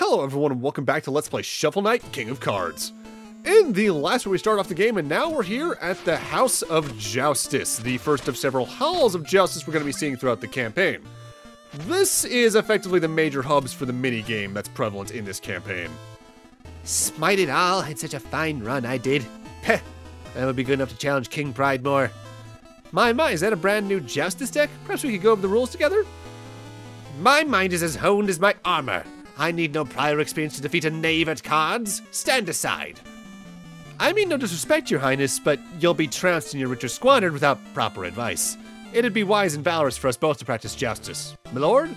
Hello everyone and welcome back to Let's Play Shovel Knight King of Cards. In the last one we started off the game, and now we're here at the House of Joustus, the first of several halls of Joustus we're going to be seeing throughout the campaign. This is effectively the major hubs for the minigame that's prevalent in this campaign. Smite it all, had such a fine run I did. Heh, that would be good enough to challenge King Pride more. My, is that a brand new Joustus deck? Perhaps we could go over the rules together? My mind is as honed as my armor. I need no prior experience to defeat a knave at cards. Stand aside. I mean no disrespect, your highness, but you'll be trounced and your riches squandered without proper advice. It'd be wise and valorous for us both to practice Joustus. My lord?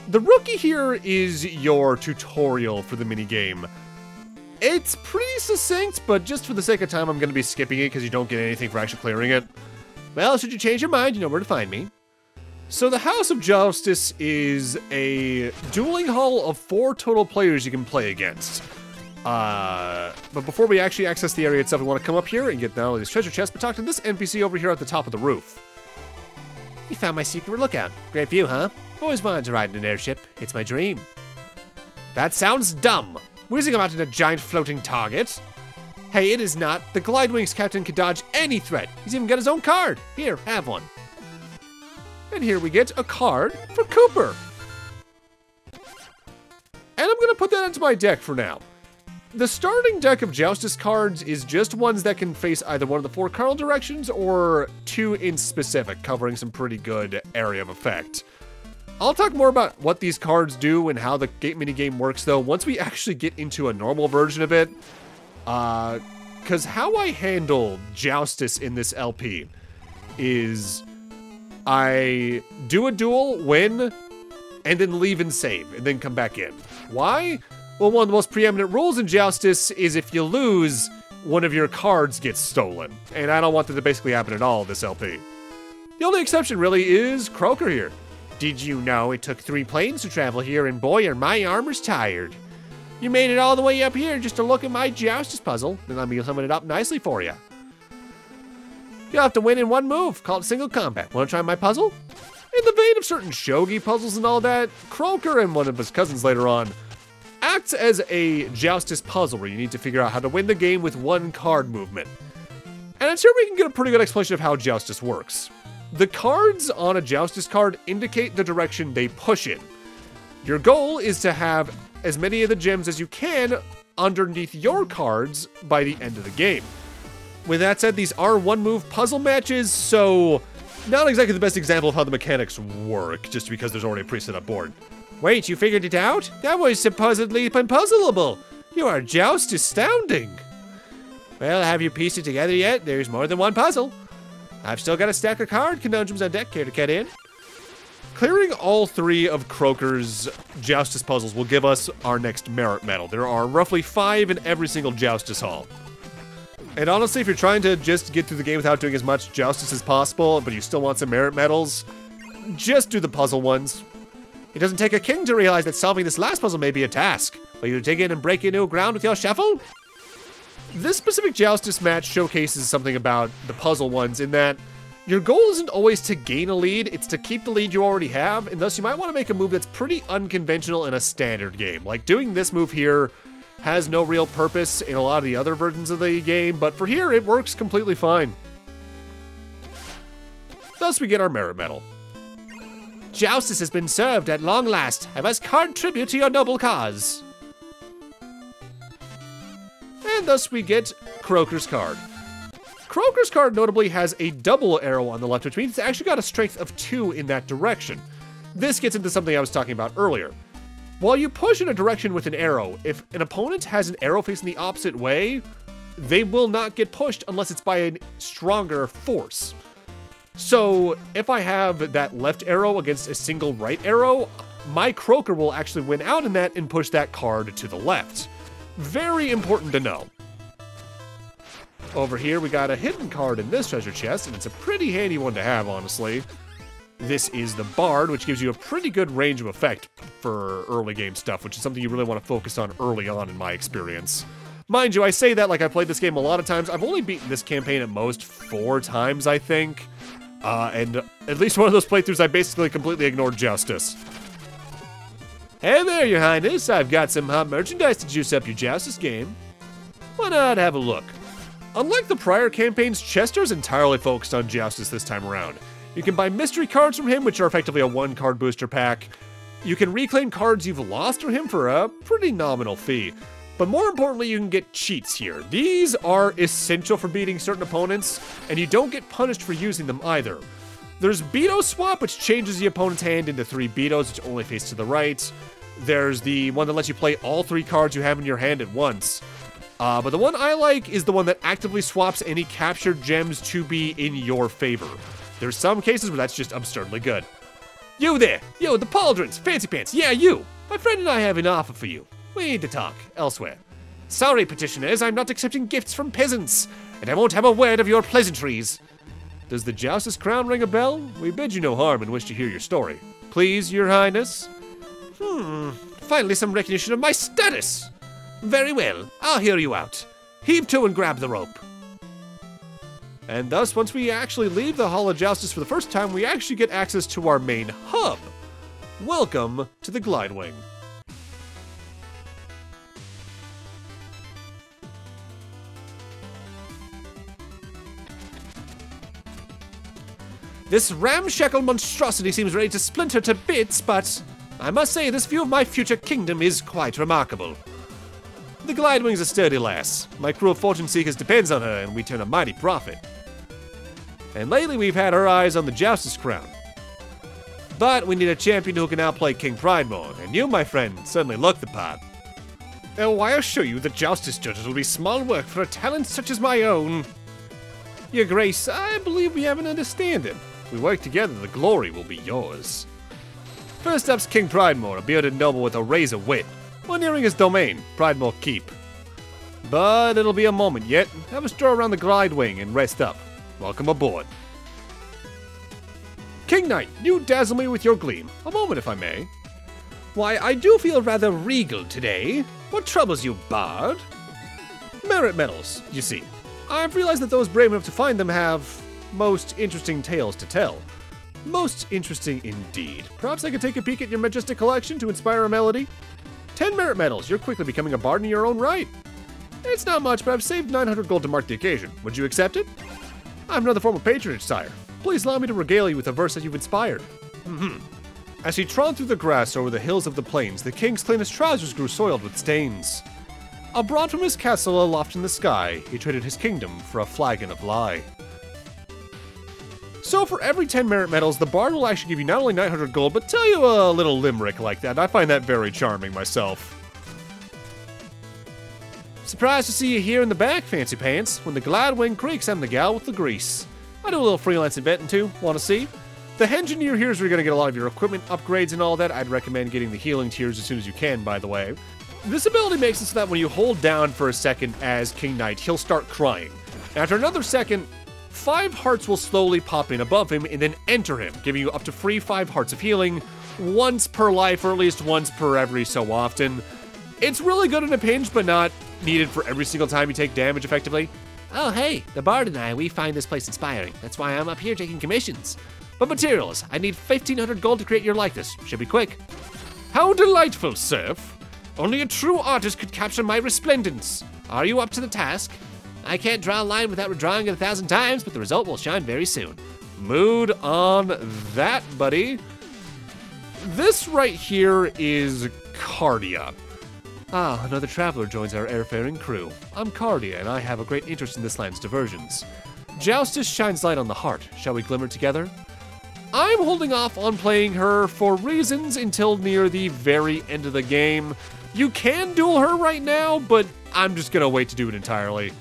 The rookie here is your tutorial for the minigame. It's pretty succinct, but just for the sake of time, I'm going to be skipping it because you don't get anything for actually clearing it. Well, should you change your mind, you know where to find me. So the House of Joustus is a dueling hall of 4 total players you can play against. But before we actually access the area itself, we want to come up here and get not only this treasure chest, but talk to this NPC over here at the top of the roof. You found my secret lookout. Great view, huh? Always wanted to ride in an airship. It's my dream. That sounds dumb. Whizzing about in a giant floating target. Hey, it is not. The Glide Wings captain can dodge any threat. He's even got his own card. Here, have one. And here we get a card for Cooper. And I'm going to put that into my deck for now. The starting deck of Joustus cards is just ones that can face either one of the 4 cardinal directions or 2 in specific, covering some pretty good area of effect. I'll talk more about what these cards do and how the minigame works, though, once we actually get into a normal version of it. Because how I handle Joustus in this LP is I do a duel, win, and then leave and save, and then come back in. Why? Well, one of the most preeminent rules in Joustus is if you lose, one of your cards gets stolen. And I don't want that to basically happen at all in this LP. The only exception really is Croker here. Did you know it took 3 planes to travel here, and boy, are my armors tired. You made it all the way up here just to look at my Joustus puzzle, and let me sum it up nicely for you. You'll have to win in one move, called single combat. Want to try my puzzle? In the vein of certain shogi puzzles and all that, Croker and one of his cousins later on acts as a Joustus puzzle where you need to figure out how to win the game with 1 card movement. And I'm sure we can get a pretty good explanation of how Joustus works. The cards on a Joustus card indicate the direction they push in. Your goal is to have as many of the gems as you can underneath your cards by the end of the game. With that said, these are 1-move puzzle matches, so not exactly the best example of how the mechanics work, just because there's already a preset up board. Wait, you figured it out? That was supposedly unpuzzleable. You are just astounding. Well, have you pieced it together yet? There's more than 1 puzzle. I've still got a stack of card conundrums on deck. Care to get in? Clearing all 3 of Croker's Joustus puzzles will give us our next merit medal. There are roughly 5 in every single Joustus hall. And honestly, if you're trying to just get through the game without doing as much Joustus as possible, but you still want some merit medals, just do the puzzle ones. It doesn't take a king to realize that solving this last puzzle may be a task. Will you dig in and break new ground with your shuffle? This specific Joustus match showcases something about the puzzle ones in that your goal isn't always to gain a lead, it's to keep the lead you already have, and thus you might want to make a move that's pretty unconventional in a standard game. Like doing this move here has no real purpose in a lot of the other versions of the game, but for here it works completely fine. Thus we get our merit medal. Joustus has been served at long last. I must card tribute to your noble cause. And thus we get Croker's card. Croker's card notably has a double arrow on the left, which means it's actually got a strength of 2 in that direction. This gets into something I was talking about earlier. While you push in a direction with an arrow, if an opponent has an arrow facing the opposite way, they will not get pushed unless it's by a stronger force. So if I have that left arrow against a single right arrow, my Croker will actually win out in that and push that card to the left. Very important to know. Over here, we got a hidden card in this treasure chest, and it's a pretty handy one to have, honestly. This is the Bard, which gives you a pretty good range of effect for early game stuff, which is something you really want to focus on early on in my experience. Mind you, I say that like I played this game a lot of times. I've only beaten this campaign at most 4 times, I think. And at least one of those playthroughs, I basically completely ignored Joustus. Hey there, your highness. I've got some hot merchandise to juice up your Joustus game. Why not have a look? Unlike the prior campaigns, Chester's entirely focused on Joustus this time around. You can buy mystery cards from him, which are effectively a 1-card booster pack. You can reclaim cards you've lost from him for a pretty nominal fee. But more importantly, you can get cheats here. These are essential for beating certain opponents, and you don't get punished for using them either. There's Beto Swap, which changes the opponent's hand into 3 Betos, which only face to the right. There's the one that lets you play all 3 cards you have in your hand at once. But the one I like is the one that actively swaps any captured gems to be in your favor. There's some cases where that's just absurdly good. You there! Yo, the pauldrons! Fancy pants! Yeah, you! My friend and I have an offer for you. We need to talk elsewhere. Sorry, petitioners, I'm not accepting gifts from peasants, and I won't have a word of your pleasantries. Does the Joustus crown ring a bell? We bid you no harm and wish to hear your story. Please, your highness? Finally some recognition of my status! Very well, I'll hear you out. Heave to and grab the rope. And thus, once we actually leave the Hall of Joustus for the first time, we actually get access to our main hub. Welcome to the Glidewing. This ramshackle monstrosity seems ready to splinter to bits, but I must say this view of my future kingdom is quite remarkable. The Glidewing's a sturdy lass. My crew of fortune seekers depends on her, and we turn a mighty profit. And lately we've had our eyes on the Joustus crown. But we need a champion who can outplay King Pridemore, and you, my friend, certainly look the part. Oh, I assure you the Joustus judges will be small work for a talent such as my own. Your Grace, I believe we have an understanding. If we work together, the glory will be yours. First up's King Pridemore, a bearded noble with a razor wit. We're nearing his domain, Pridemore Keep. But it'll be a moment yet. Have a stroll around the Glidewing and rest up. Welcome aboard. King Knight, you dazzle me with your gleam. A moment, if I may. Why, I do feel rather regal today. What troubles you, bard? Merit medals, you see. I've realized that those brave enough to find them have most interesting tales to tell. Most interesting indeed. Perhaps I could take a peek at your majestic collection to inspire a melody? 10 merit medals. You're quickly becoming a bard in your own right. It's not much, but I've saved 900 gold to mark the occasion. Would you accept it? I have another form of patronage, sire. Please allow me to regale you with a verse that you've inspired. As he trod through the grass over the hills of the plains, the king's cleanest trousers grew soiled with stains. Abroad from his castle aloft in the sky, he traded his kingdom for a flagon of lye. So for every 10 merit medals, the bard will actually give you not only 900 gold, but tell you a little limerick like that. I find that very charming myself. Surprised to see you here in the back, Fancy Pants. When the Glidewing creaks, I'm the gal with the grease. I do a little freelance inventing too. Want to see? The engineer here is where you're going to get a lot of your equipment upgrades and all that. I'd recommend getting the healing tiers as soon as you can, by the way. This ability makes it so that when you hold down for a second as King Knight, he'll start crying. After another second, 5 hearts will slowly pop in above him and then enter him, giving you up to free 5 hearts of healing, once per life or at least once per every so often. It's really good in a pinch, but not needed for every single time you take damage effectively. Oh hey, the bard and I, we find this place inspiring. That's why I'm up here taking commissions. But materials, I need 1,500 gold to create your likeness. Should be quick. How delightful, Serf. Only a true artist could capture my resplendence. Are you up to the task? I can't draw a line without redrawing it 1,000 times, but the result will shine very soon. Mood on that, buddy. This right here is Cardia. Ah, another traveler joins our airfaring crew. I'm Cardia, and I have a great interest in this land's diversions. Joustus shines light on the heart. Shall we glimmer together? I'm holding off on playing her for reasons until near the very end of the game. You can duel her right now, but I'm just gonna wait to do it entirely.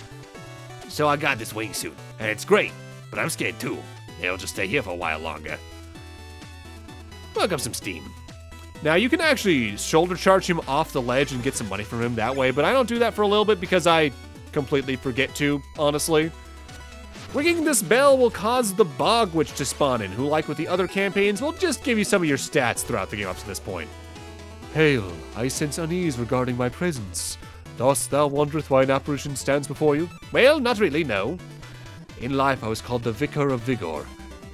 So I got this wingsuit, and it's great, but I'm scared too. It'll just stay here for a while longer. Look up some steam. Now, you can actually shoulder charge him off the ledge and get some money from him that way, but I don't do that for a little bit because I completely forget to, honestly. Ringing this bell will cause the Bog Witch to spawn in, who, like with the other campaigns, will just give you some of your stats throughout the game up to this point. Hail, I sense unease regarding my presence. Dost thou wondereth why an apparition stands before you? Well, not really, no. In life I was called the Vicar of Vigor.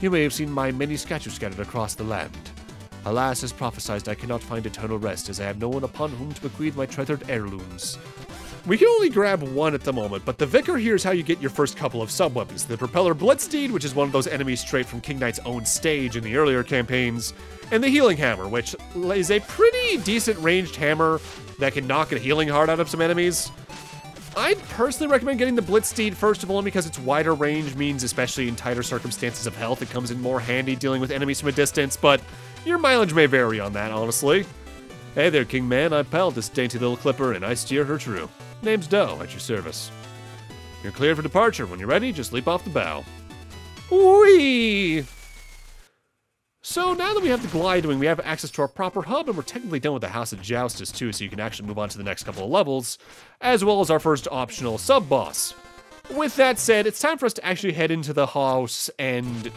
You may have seen my many statues scattered across the land. Alas, as prophesied, I cannot find eternal rest, as I have no one upon whom to bequeath my treasured heirlooms. We can only grab one at the moment, but the Vicar here is how you get your first couple of sub-weapons. The Propeller Blitzsteed, which is one of those enemies straight from King Knight's own stage in the earlier campaigns, and the Healing Hammer, which is a pretty decent ranged hammer that can knock a healing heart out of some enemies. I'd personally recommend getting the Blitzsteed first of all because its wider range means, especially in tighter circumstances of health, it comes in more handy dealing with enemies from a distance, but your mileage may vary on that, honestly. Hey there, King Man, I pilot this dainty little clipper, and I steer her true. Name's Doe, at your service. You're cleared for departure. When you're ready, just leap off the bow. Whee! So now that we have the glide wing, we have access to our proper hub, and we're technically done with the House of Joustus too, so you can actually move on to the next couple of levels, as well as our first optional sub-boss. With that said, it's time for us to actually head into the house and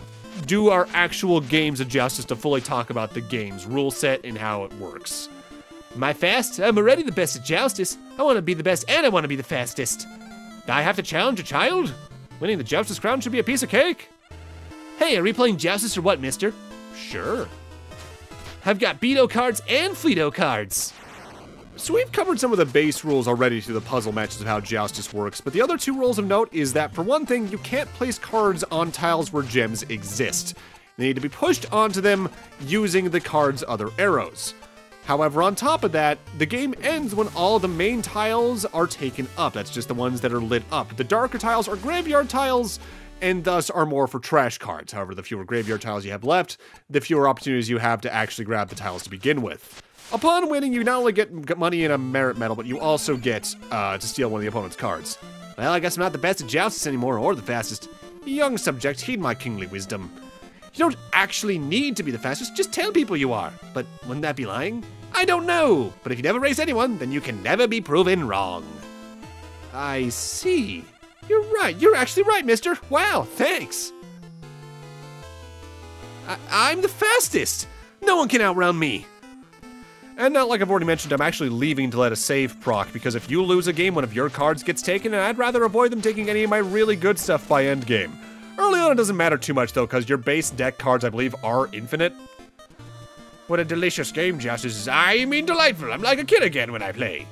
do our actual games of Joustus to fully talk about the game's rule set and how it works. Am I fast? I'm already the best at Joustus. I want to be the best and I want to be the fastest. I have to challenge a child? Winning the Joustus crown should be a piece of cake. Hey, are we playing Joustus or what, mister? Sure. I've got Beto cards and Fleeto cards. So we've covered some of the base rules already through the puzzle matches of how Joustus works, but the other two rules of note is that, for one thing, you can't place cards on tiles where gems exist. They need to be pushed onto them using the card's other arrows. However, on top of that, the game ends when all the main tiles are taken up. That's just the ones that are lit up. The darker tiles are graveyard tiles, and thus are more for trash cards. However, the fewer graveyard tiles you have left, the fewer opportunities you have to actually grab the tiles to begin with. Upon winning, you not only get money and a merit medal, but you also get to steal one of the opponent's cards. Well, I guess I'm not the best at Joustus anymore, or the fastest. Young subject, heed my kingly wisdom. You don't actually need to be the fastest, just tell people you are. But wouldn't that be lying? I don't know, but if you never race anyone, then you can never be proven wrong. I see. You're right, you're actually right, mister. Wow, thanks. I'm the fastest. No one can outrun me. And not like I've already mentioned, I'm actually leaving to let a save proc, because if you lose a game, one of your cards gets taken, and I'd rather avoid them taking any of my really good stuff by endgame. Early on, it doesn't matter too much, though, because your base deck cards, I believe, are infinite. What a delicious game, Joustus. I mean delightful. I'm like a kid again when I play.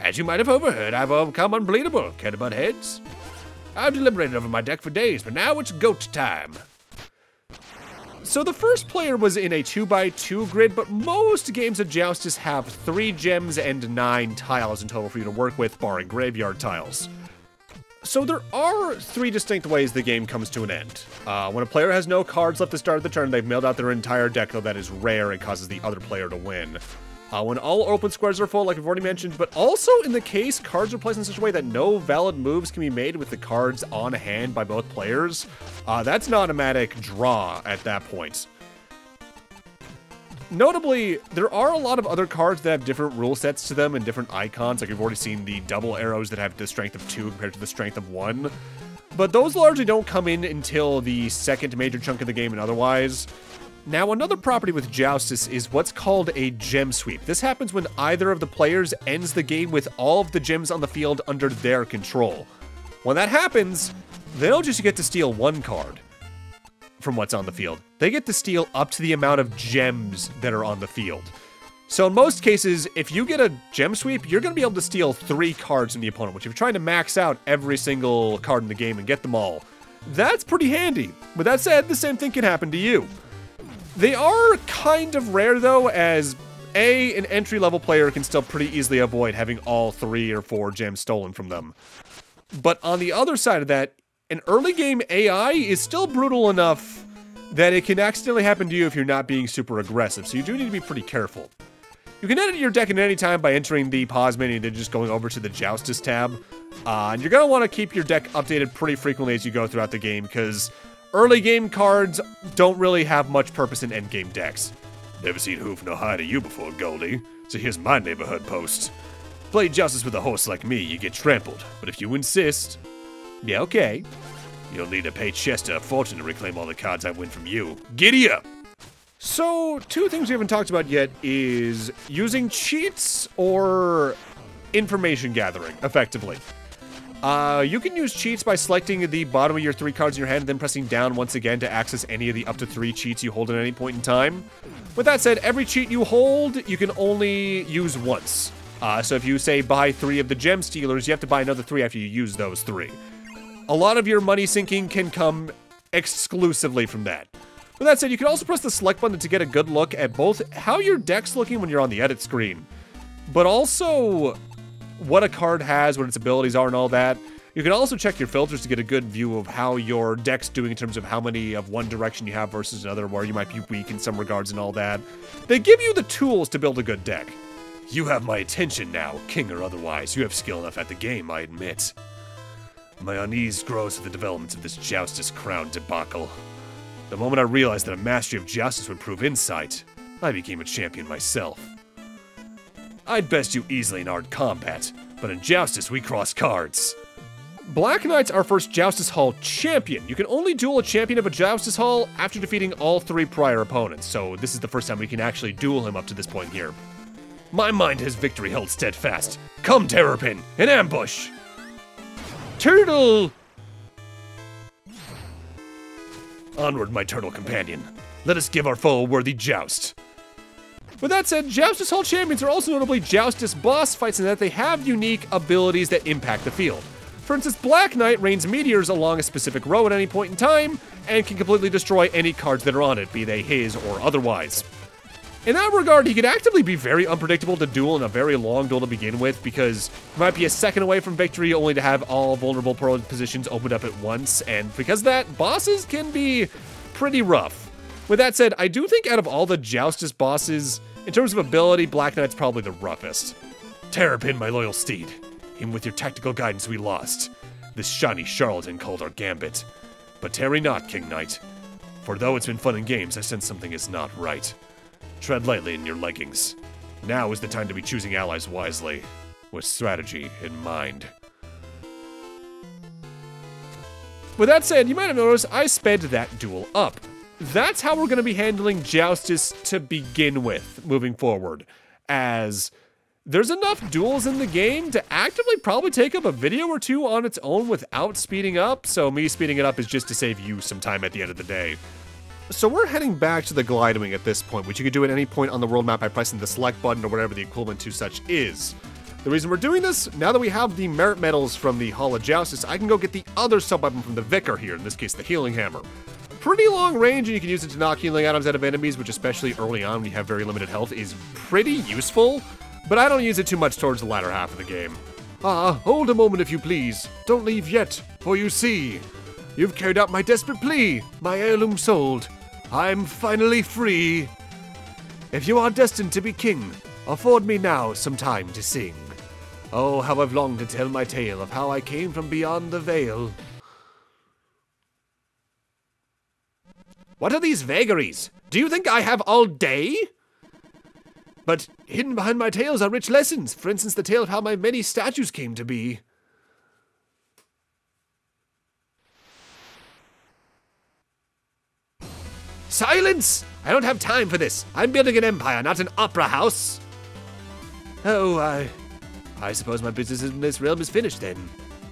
As you might have overheard, I've become unbelievable. Care to butt heads? I've deliberated over my deck for days, but now it's goat time. So the first player was in a 2x2 grid, but most games of Joustus have 3 gems and 9 tiles in total for you to work with, barring graveyard tiles. So there are 3 distinct ways the game comes to an end. When a player has no cards left to start the turn, they've milled out their entire deck, though that is rare and causes the other player to win. When all open squares are full, like I've already mentioned, but also in the case cards are placed in such a way that no valid moves can be made with the cards on hand by both players, that's an automatic draw at that point. Notably, there are a lot of other cards that have different rule sets to them and different icons, like you've already seen the double arrows that have the strength of 2 compared to the strength of 1. But those largely don't come in until the second major chunk of the game and otherwise. Now, another property with Joustus is what's called a gem sweep. This happens when either of the players ends the game with all of the gems on the field under their control. When that happens, they don't just get to steal 1 card from what's on the field. They get to steal up to the amount of gems that are on the field. So in most cases, if you get a gem sweep, you're going to be able to steal 3 cards from the opponent, which if you're trying to max out every single card in the game and get them all, that's pretty handy. With that said, the same thing can happen to you. They are kind of rare, though, as an entry-level player can still pretty easily avoid having all 3 or 4 gems stolen from them. But on the other side of that, an early-game AI is still brutal enough that it can accidentally happen to you if you're not being super aggressive, so you do need to be pretty careful. You can edit your deck at any time by entering the pause menu and then just going over to the Joustus tab. And you're going to want to keep your deck updated pretty frequently as you go throughout the game, because early game cards don't really have much purpose in endgame decks. Never seen hoof nor hide of you before, Goldie, so here's my neighborhood post. Play Joustus with a horse like me, you get trampled, but if you insist, yeah, okay. You'll need to pay Chester a fortune to reclaim all the cards I win from you. Giddy up! So, 2 things we haven't talked about yet is using cheats or information gathering, effectively. You can use cheats by selecting the bottom of your 3 cards in your hand and then pressing down once again to access any of the up to 3 cheats you hold at any point in time. With that said, every cheat you hold, you can only use once. So if you say buy 3 of the gem stealers, you have to buy another 3 after you use those 3. A lot of your money sinking can come exclusively from that. With that said, you can also press the select button to get a good look at both how your deck's looking when you're on the edit screen, but also what a card has, what its abilities are, and all that. You can also check your filters to get a good view of how your deck's doing in terms of how many of one direction you have versus another, where you might be weak in some regards and all that. They give you the tools to build a good deck. You have my attention now, king or otherwise. You have skill enough at the game, I admit. My unease grows with the developments of this Joustus crown debacle. The moment I realized that a mastery of Joustus would prove insight, I became a champion myself. I'd best you easily in hard combat, but in Joustus we cross cards. Black Knight's our first Joustus Hall champion. You can only duel a champion of a Joustus Hall after defeating all 3 prior opponents, so this is the first time we can actually duel him up to this point here. My mind has victory held steadfast. Come, Terrapin, in ambush! Turtle! Onward, my turtle companion. Let us give our foe a worthy joust. With that said, Joustus Hall champions are also notably Joustus boss fights in that they have unique abilities that impact the field. For instance, Black Knight rains meteors along a specific row at any point in time, and can completely destroy any cards that are on it, be they his or otherwise. In that regard, he could actively be very unpredictable to duel in a very long duel to begin with, because he might be a second away from victory only to have all vulnerable positions opened up at once, and because of that, bosses can be pretty rough. With that said, I do think out of all the Joustus bosses, in terms of ability, Black Knight's probably the roughest. Terrapin, my loyal steed. Him with your tactical guidance we lost. This shiny charlatan called our gambit. But tarry not, King Knight. For though it's been fun and games, I sense something is not right. Tread lightly in your leggings. Now is the time to be choosing allies wisely, with strategy in mind. With that said, you might have noticed I sped that duel up. That's how we're going to be handling Joustus to begin with, moving forward, as there's enough duels in the game to actively probably take up a video or 2 on its own without speeding up, so me speeding it up is just to save you some time at the end of the day. So we're heading back to the Glide Wing at this point, which you can do at any point on the world map by pressing the select button or whatever the equivalent to such is. The reason we're doing this, now that we have the merit medals from the Hall of Joustus, I can go get the other sub-weapon from the Vicar here, in this case the Healing Hammer. Pretty long range, and you can use it to knock healing items out of enemies, which especially early on when you have very limited health is pretty useful, but I don't use it too much towards the latter half of the game. Hold a moment if you please. Don't leave yet, for you see, you've carried out my desperate plea, my heirloom sold. I'm finally free. If you are destined to be king, afford me now some time to sing. Oh, how I've longed to tell my tale of how I came from beyond the veil. What are these vagaries? Do you think I have all day? But hidden behind my tales are rich lessons. For instance, the tale of how my many statues came to be. Silence! I don't have time for this. I'm building an empire, not an opera house. Oh, I suppose my business in this realm is finished then.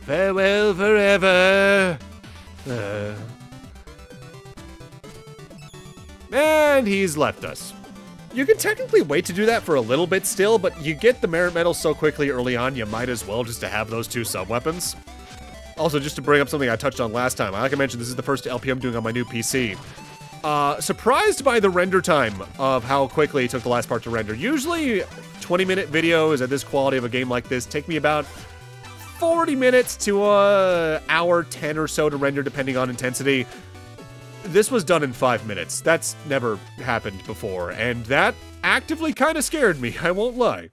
Farewell forever. And he's left us. You can technically wait to do that for a little bit still, but you get the merit medal so quickly early on, you might as well just to have those 2 sub-weapons. Also, just to bring up something I touched on last time, like I mentioned, this is the first LP I'm doing on my new PC. Surprised by the render time of how quickly it took the last part to render. Usually, 20-minute videos at this quality of a game like this take me about 40 minutes to hour 10 or so to render, depending on intensity. This was done in 5 minutes. That's never happened before, and that actively kind of scared me, I won't lie.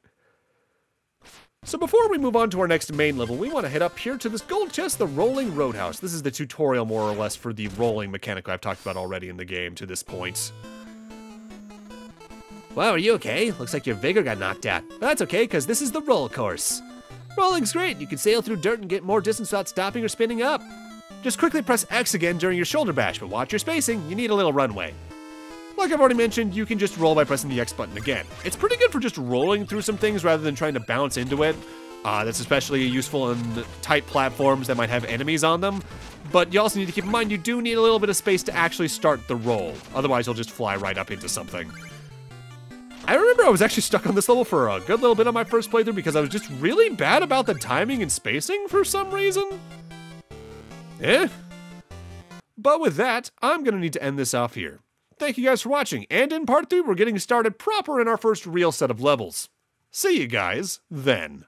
So before we move on to our next main level, we want to head up here to this gold chest, the Rolling Roadhouse. This is the tutorial, more or less, for the rolling mechanic I've talked about already in the game to this point. Wow, are you okay? Looks like your vigor got knocked out. That's okay, because this is the roll course. Rolling's great. You can sail through dirt and get more distance without stopping or spinning up. Just quickly press X again during your shoulder bash, but watch your spacing. You need a little runway. Like I've already mentioned, you can just roll by pressing the X button again. It's pretty good for just rolling through some things rather than trying to bounce into it. That's especially useful in tight platforms that might have enemies on them. But you also need to keep in mind you do need a little bit of space to actually start the roll. Otherwise, you'll just fly right up into something. I remember I was actually stuck on this level for a good little bit on my first playthrough because I was just really bad about the timing and spacing for some reason. But with that, I'm going to need to end this off here. Thank you guys for watching, and in part 3, we're getting started proper in our first real set of levels. See you guys then.